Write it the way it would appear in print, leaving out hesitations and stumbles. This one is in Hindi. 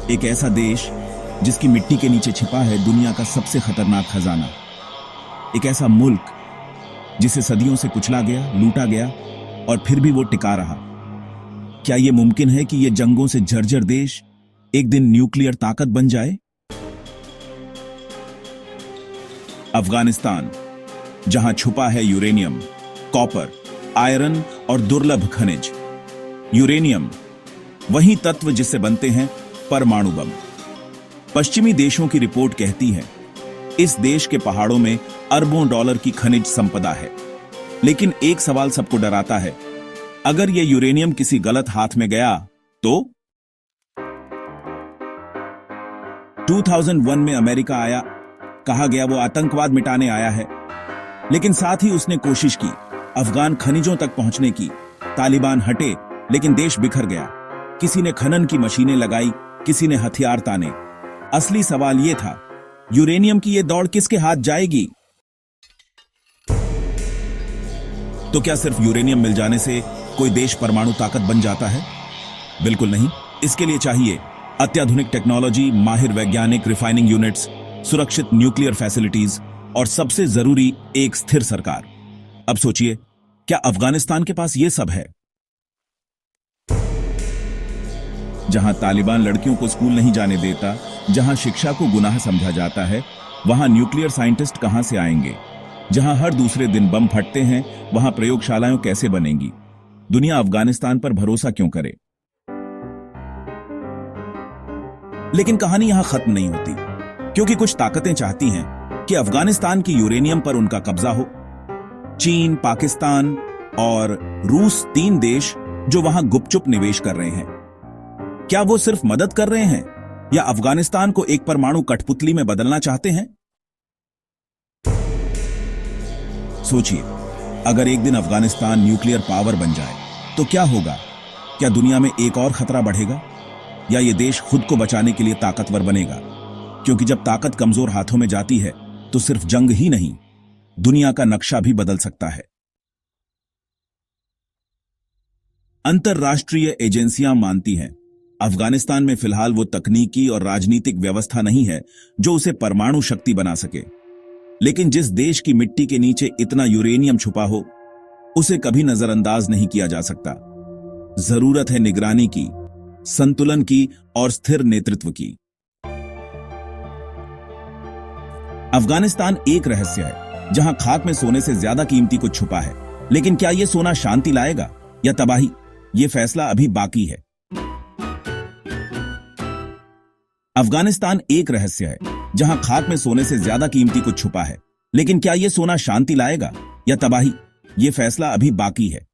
एक ऐसा देश जिसकी मिट्टी के नीचे छिपा है दुनिया का सबसे खतरनाक खजाना। एक ऐसा मुल्क जिसे सदियों से कुचला गया, लूटा गया और फिर भी वो टिका रहा। क्या यह मुमकिन है कि यह जंगों से जर्जर देश एक दिन न्यूक्लियर ताकत बन जाए? अफगानिस्तान, जहां छुपा है यूरेनियम, कॉपर, आयरन और दुर्लभ खनिज। यूरेनियम वही तत्व जिससे बनते हैं परमाणु बम। पश्चिमी देशों की रिपोर्ट कहती है इस देश के पहाड़ों में अरबों डॉलर की खनिज संपदा है। लेकिन एक सवाल सबको डराता है, अगर यह यूरेनियम किसी गलत हाथ में गया तो? 2001 में अमेरिका आया, कहा गया वो आतंकवाद मिटाने आया है, लेकिन साथ ही उसने कोशिश की अफगान खनिजों तक पहुंचने की। तालिबान हटे, लेकिन देश बिखर गया। किसी ने खनन की मशीनें लगाई, किसी ने हथियार ताने। असली सवाल यह था, यूरेनियम की यह दौड़ किसके हाथ जाएगी? तो क्या सिर्फ यूरेनियम मिल जाने से कोई देश परमाणु ताकत बन जाता है? बिल्कुल नहीं। इसके लिए चाहिए अत्याधुनिक टेक्नोलॉजी, माहिर वैज्ञानिक, रिफाइनिंग यूनिट्स, सुरक्षित न्यूक्लियर फैसिलिटीज और सबसे जरूरी एक स्थिर सरकार। अब सोचिए, क्या अफगानिस्तान के पास यह सब है? जहां तालिबान लड़कियों को स्कूल नहीं जाने देता, जहां शिक्षा को गुनाह समझा जाता है, वहां न्यूक्लियर साइंटिस्ट कहां से आएंगे? जहां हर दूसरे दिन बम फटते हैं, वहां प्रयोगशालाएं कैसे बनेंगी? दुनिया अफगानिस्तान पर भरोसा क्यों करे? लेकिन कहानी यहां खत्म नहीं होती, क्योंकि कुछ ताकतें चाहती हैं कि अफगानिस्तान की यूरेनियम पर उनका कब्जा हो। चीन, पाकिस्तान और रूस, 3 देश जो वहां गुपचुप निवेश कर रहे हैं। क्या वो सिर्फ मदद कर रहे हैं या अफगानिस्तान को एक परमाणु कठपुतली में बदलना चाहते हैं? सोचिए, अगर एक दिन अफगानिस्तान न्यूक्लियर पावर बन जाए तो क्या होगा? क्या दुनिया में एक और खतरा बढ़ेगा या यह देश खुद को बचाने के लिए ताकतवर बनेगा? क्योंकि जब ताकत कमजोर हाथों में जाती है तो सिर्फ जंग ही नहीं, दुनिया का नक्शा भी बदल सकता है। अंतरराष्ट्रीय एजेंसियां मानती हैं अफगानिस्तान में फिलहाल वो तकनीकी और राजनीतिक व्यवस्था नहीं है जो उसे परमाणु शक्ति बना सके। लेकिन जिस देश की मिट्टी के नीचे इतना यूरेनियम छुपा हो, उसे कभी नजरअंदाज नहीं किया जा सकता। जरूरत है निगरानी की, संतुलन की और स्थिर नेतृत्व की। अफगानिस्तान एक रहस्य है जहां खाक में सोने से ज्यादा कीमती कुछ छुपा है। लेकिन क्या यह सोना शांति लाएगा या तबाही? यह फैसला अभी बाकी है। अफगानिस्तान एक रहस्य है जहां खाक में सोने से ज्यादा कीमती कुछ छुपा है। लेकिन क्या यह सोना शांति लाएगा या तबाही? यह फैसला अभी बाकी है।